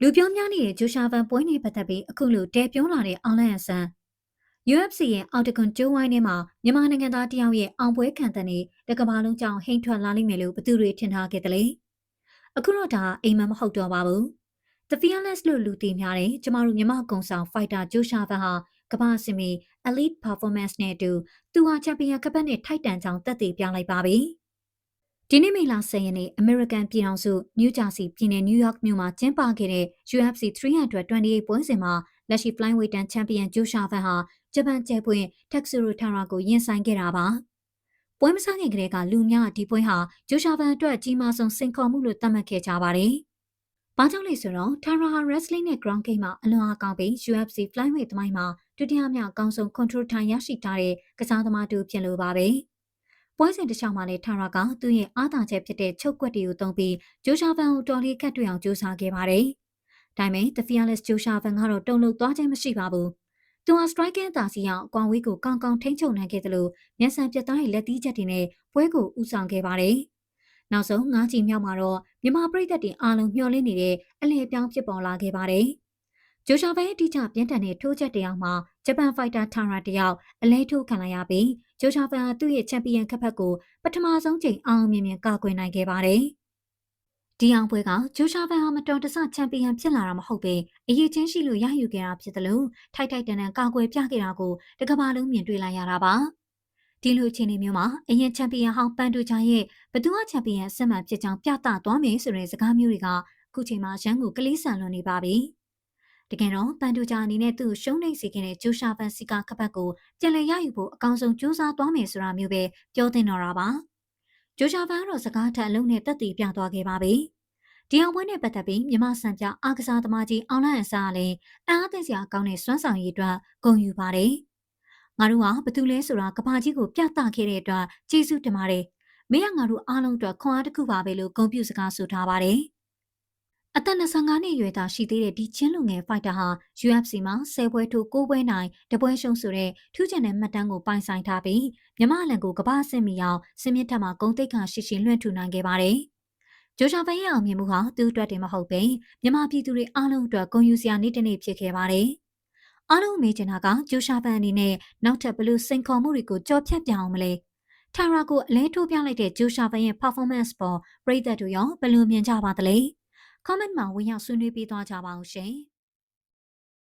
လူပြောများနေတဲ့ဂျိုရှာဗန်ပွဲနေပတ်သက်ပြီးအခုလိုတဲပြောလာတဲ့အောင်လန့်အဆန် UFC ရဲ့အော်တကွန်ကျိုးဝိုင်းထဲမှာမြန်မာနိုင်ငံသားတယောက်ရဲ့အောင်ပွဲခံတဲ့နေ့တကမ္ဘာလုံးကြောင်ဟိန်ထွက်လာလိမ့်မယ်လို့ဘသူတွေထင်ထားခဲ့တယ်လေအခုတော့ဒါအိမ်မမဟုတ်တော့ပါဘူး The Fearless လို့လူသိများတယ်ကျမတို့မြန်မာကုံဆောင် Fighter ဂျိုရှာဗန်ဟာကမ္ဘာစင်မီ Elite Performance နဲ့အတူသူဟာချန်ပီယံကပတ်နဲ့ထိုက်တန်ကြောင်တက်တည်ပြလိုက်ပါပြီဒီနေ့မေလ10ရက်နေ့အမေရိကန်ပြည်ထောင်စုနယူးဂျာစီပြည်နယ်နယူးယောက်မြို့မှာကျင်းပခဲ့တဲ့ UFC 328ပွဲစဉ်မှာလက်ရှိ Flyweight တန်ချန်ပီယံဂျိုရှာဗန်ဟာဂျပန်ကျဲပွင့်တက်ဆူရိုထာရာကိုရင်ဆိုင်ခဲ့တာပါ။ပွဲမစခင်ကတည်းကလူများဒီပွဲဟာဂျိုရှာဗန်အတွက်အကြီးမားဆုံးစိန်ခေါ်မှုလို့သတ်မှတ်ခဲ့ကြပါတယ်။ဘာကြောင့်လဲဆိုတော့ထာရာဟာ wrestling နဲ့ ground game မှာအလွန်အားကောင်းပြီး UFC Flyweight သမိုင်းမှာဒုတိယမြောက်အကောင်းဆုံး control ထိုင်ရရှိထားတဲ့ကစားသမားတူဖြစ်လို့ပါပဲ။ပွဲစဉ်တစ်လျှောက်မှာလည်းထာရာကသူ့ရဲ့အားသာချက်ဖြစ်တဲ့ချုပ်ကွက်တွေကိုသုံးပြီးဂျိုရှာဗန်ကိုတော်လေးကတ်တွေ့အောင်ကြိုးစားခဲ့ပါတယ်။ဒါပေမဲ့ The Fearless ဂျိုရှာဗန်ကတော့တုံ့လုံသွားခြင်းမရှိပါဘူး။သူဟာ striker အသာစီအောင်အကွန်ဝေးကိုကောင်းကောင်းထိန်းချုပ်နိုင်ခဲ့တယ်လို့မျက်စံပြတ်သားရဲ့လက်သီးချက်တွေနဲ့ပွဲကိုဦးဆောင်ခဲ့ပါတယ်။နောက်ဆုံး9ချီမြောက်မှာတော့မြန်မာပရိသတ်တွေအားလုံးမျှော်လင့်နေတဲ့အလဲပြောင်းဖြစ်ပေါ်လာခဲ့ပါတယ်။ဂျိုရှာဗန်ရဲ့တိကျပြင်းထန်တဲ့ထိုးချက်တရားမှာဂျပန်ဖိုက်တာထာရာတယောက်အလဲထိုးခံလိုက်ရပြီးဂျိုရှာဗန်ဟာသူ့ရဲ့ချန်ပီယံကပ်ဖက်ကိုပထမဆုံးချိန်အောင်မြင်မြင်ကာကွယ်နိုင်ခဲ့ပါတယ်။ဒီအောင်ပွဲကဂျိုရှာဗန်ဟာမတော်တဆချန်ပီယံဖြစ်လာတာမဟုတ်ပဲအရေးချင်းရှိလို့ရယူခဲ့တာဖြစ်တယ်လို့ထိုက်တန်ကာကွယ်ပြခဲ့တာကိုတကမ္ဘာလုံးမြင်တွေ့လိုက်ရတာပါ။ဒီလိုအခြေအနေမျိုးမှာအရင်ချန်ပီယံဟောင်းပန်တူချာရဲ့ဘသူကချန်ပီယံအဆက်မှန်ဖြစ်ကြောင်းပြသသွားမယ်ဆိုတဲ့စကားမျိုးတွေကအခုချိန်မှာရန်ကိုကလေးဆန်လွန်နေပါပြီ။တကယ်တော့ပန်တူချာအနေနဲ့သူ့ရှုံးနိမ့်စေခဲ့တဲ့ဂျိုရှာဗန်စီကာခပတ်ကိုပြန်လည်ရယူဖို့အကောင်းဆုံးကြိုးစားသွားမယ်ဆိုတာမျိုးပဲပြောသင့်တော့တာပါဂျိုရှာဗန်ကတော့စကားထအလုံးနဲ့တက်တည်ပြသွားခဲ့ပါပြီဒီအောင်ပွဲနဲ့ပတ်သက်ပြီးမြမစံပြအားကစားသမားကြီးအောင်လန့်အစားကလည်းအားသိစရာကောင်းတဲ့စွမ်းဆောင်ရည်အတွက်ဂုဏ်ယူပါတယ်ငါတို့ကဘသူလဲဆိုတာကဘာကြီးကိုပြသခဲ့တဲ့အတွက်ကျေးဇူးတင်ပါတယ်မင်းကငါတို့အားလုံးအတွက်ခွန်အားတစ်ခုပါပဲလို့ဂုဏ်ပြုစကားဆိုထားပါတယ်အသက်25နှစ်အရွယ်သာရှိသေးတဲ့ဒီချင်းလူငယ်ဖိုက်တာဟာ UFC မှာ10ပွဲထိုး9ပွဲနိုင်တပွဲရှုံးဆိုတဲ့ထူးချွန်တဲ့မှတ်တမ်းကိုပိုင်ဆိုင်ထားပြီးမြမအလံကိုကမ္ဘာအဆင့်မီအောင်စင်မြင့်ထက်မှာဂုဏ်သိက္ခာရှိရှိလွှင့်ထူနိုင်ခဲ့ပါတယ်။ဂျိုရှာဗန်ရဲ့အောင်မြင်မှုဟာသူ့အတွက်တည်းမဟုတ်ပဲမြမပြည်သူတွေအားလုံးအတွက်ဂုဏ်ယူစရာနေ့တစ်နေ့ဖြစ်ခဲ့ပါတယ်။အားလုံးမေးချင်တာကဂျိုရှာဗန်အနေနဲ့နောက်ထပ်ဘယ်လိုစိန်ခေါ်မှုတွေကိုကြော်ဖြတ်ပြအောင်မလဲ။ထာရာကိုအလဲထိုးပြလိုက်တဲ့ဂျိုရှာဗန်ရဲ့ performance ပေါ်ပရိသတ်တို့ရောဘယ်လိုမြင်ကြပါသလဲ။ comment မှာဝင်ရောက်ဆွေးနွေးပေးသွားကြပါအောင်ရှင်။